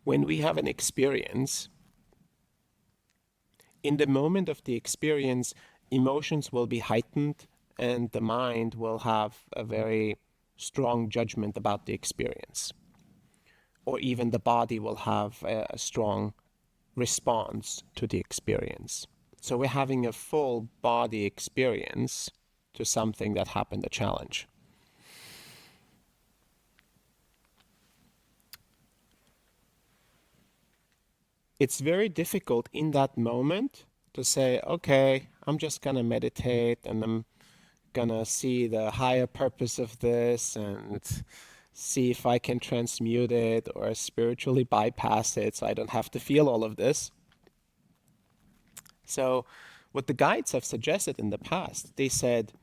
when we have an experience, in the moment of the experience, emotions will be heightened and the mind will have a very strong judgment about the experience. Or even the body will have a strong response to the experience. So we're having a full body experience to something that happened, a challenge. It's very difficult in that moment to say, okay, I'm just gonna meditate and I'm gonna see the higher purpose of this and see if I can transmute it or spiritually bypass it so I don't have to feel all of this. So what the guides have suggested in the past, they said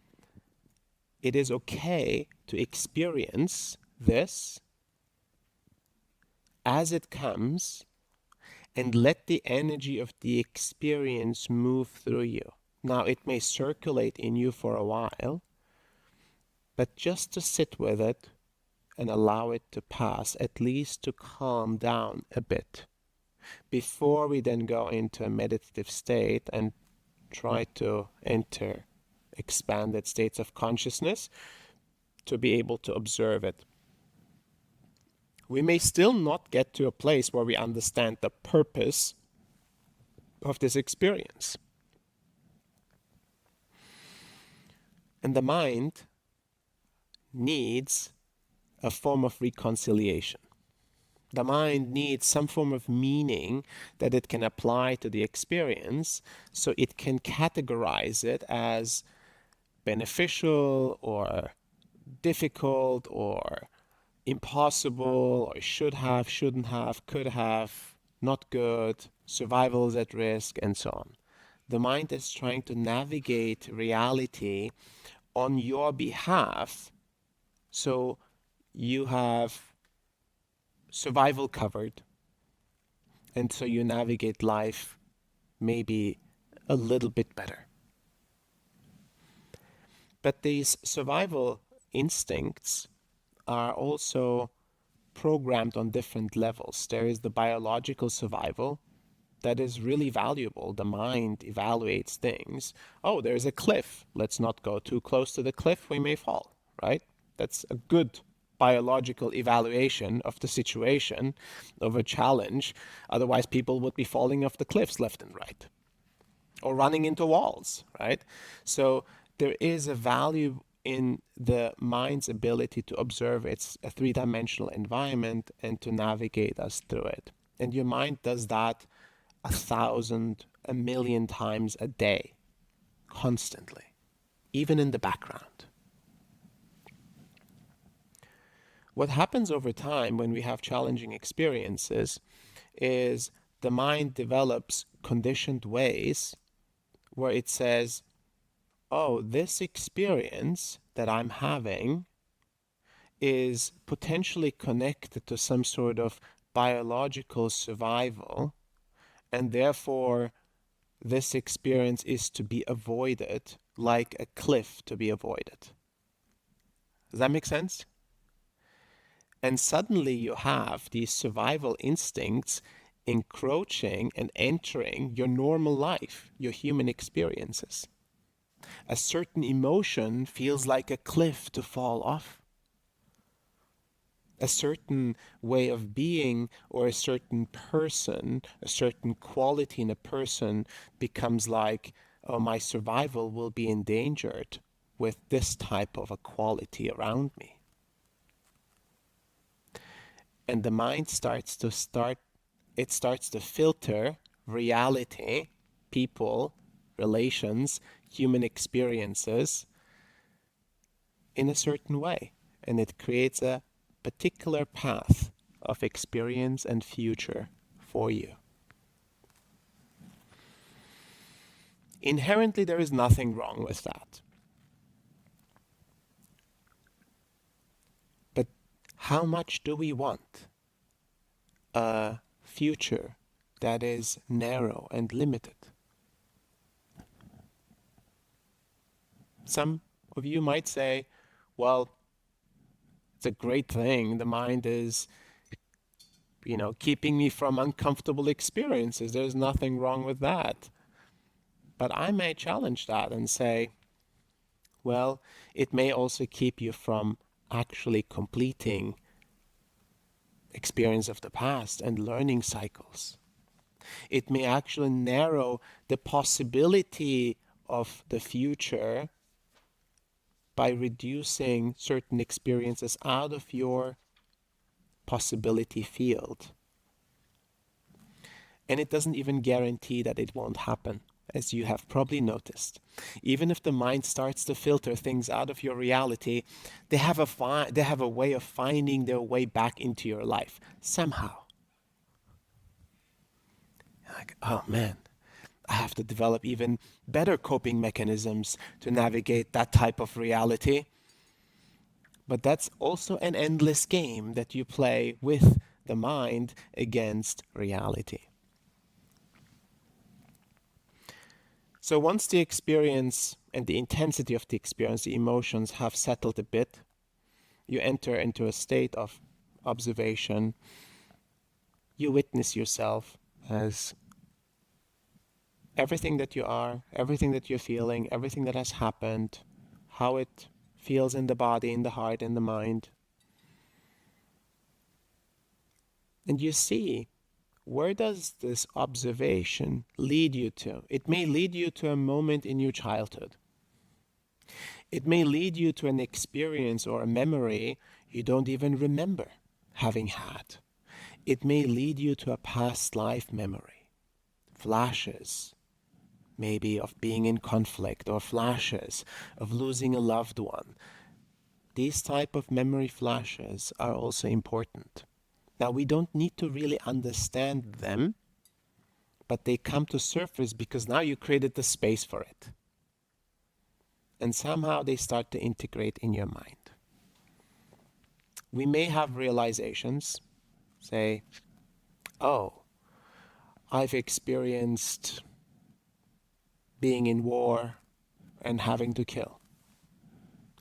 it is okay to experience this as it comes and let the energy of the experience move through you. Now, it may circulate in you for a while, but just to sit with it and allow it to pass, at least to calm down a bit, before we then go into a meditative state and try to enter expanded states of consciousness to be able to observe it. We may still not get to a place where we understand the purpose of this experience. And the mind needs a form of reconciliation. The mind needs some form of meaning that it can apply to the experience so it can categorize it as beneficial or difficult or impossible or should have, shouldn't have, could have, not good, survival is at risk, and so on. The mind is trying to navigate reality on your behalf so you have survival covered, and so you navigate life maybe a little bit better. But these survival instincts are also programmed on different levels. There is the biological survival that is really valuable. The mind evaluates things. Oh, there's a cliff. Let's not go too close to the cliff. We may fall, right? That's a good biological evaluation of the situation, of a challenge. Otherwise, people would be falling off the cliffs left and right or running into walls, right? So there is a value in the mind's ability to observe its a three-dimensional environment and to navigate us through it. And your mind does that 1,000, 1,000,000 times a day, constantly, even in the background. What happens over time when we have challenging experiences is the mind develops conditioned ways where it says, oh, this experience that I'm having is potentially connected to some sort of biological survival, and therefore this experience is to be avoided like a cliff to be avoided. Does that make sense? And suddenly you have these survival instincts encroaching and entering your normal life, your human experiences. A certain emotion feels like a cliff to fall off. A certain way of being or a certain person, a certain quality in a person becomes like, oh, my survival will be endangered with this type of a quality around me. And the mind starts to filter reality, people, relations, human experiences in a certain way. And it creates a particular path of experience and future for you. Inherently, there is nothing wrong with that. But how much do we want a future that is narrow and limited? Some of you might say, well, it's a great thing. The mind is keeping me from uncomfortable experiences. There's nothing wrong with that. But I may challenge that and say, well, it may also keep you from actually completing experience of the past and learning cycles. It may actually narrow the possibility of the future by reducing certain experiences out of your possibility field. And it doesn't even guarantee that it won't happen, as you have probably noticed. Even if the mind starts to filter things out of your reality, they have a way of finding their way back into your life somehow. Like, oh man, I have to develop even better coping mechanisms to navigate that type of reality. But that's also an endless game that you play with the mind against reality. So once the experience and the intensity of the experience, the emotions have settled a bit, you enter into a state of observation. You witness yourself as everything that you are, everything that you're feeling, everything that has happened, how it feels in the body, in the heart, in the mind. And you see, where does this observation lead you to? It may lead you to a moment in your childhood. It may lead you to an experience or a memory you don't even remember having had. It may lead you to a past life memory, flashes, maybe of being in conflict, or flashes of losing a loved one. These type of memory flashes are also important. Now, we don't need to really understand them, but they come to surface because now you created the space for it. And somehow they start to integrate in your mind. We may have realizations, say, oh, I've experienced being in war and having to kill.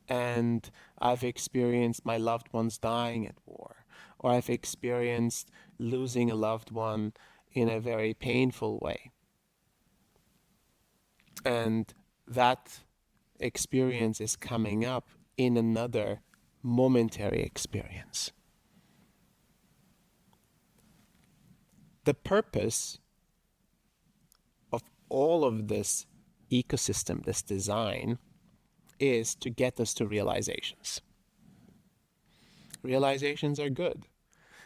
And I've experienced my loved ones dying at war. Or I've experienced losing a loved one in a very painful way. And that experience is coming up in another momentary experience. The purpose of all of this ecosystem, this design, is to get us to realizations. Realizations are good,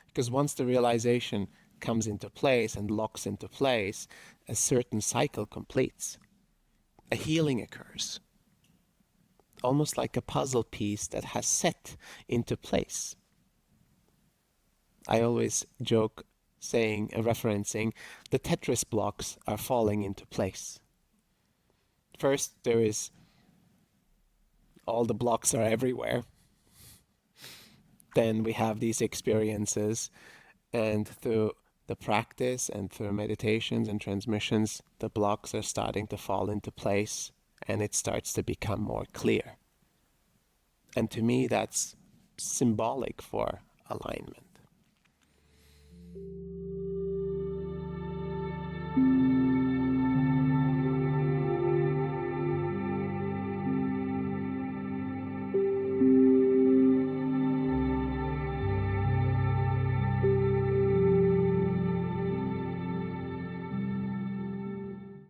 because once the realization comes into place and locks into place, a certain cycle completes. A healing occurs, almost like a puzzle piece that has set into place. I always joke referencing, the Tetris blocks are falling into place. First, there is all the blocks are everywhere. Then we have these experiences, and through the practice and through meditations and transmissions, the blocks are starting to fall into place, and it starts to become more clear. And to me, that's symbolic for alignment.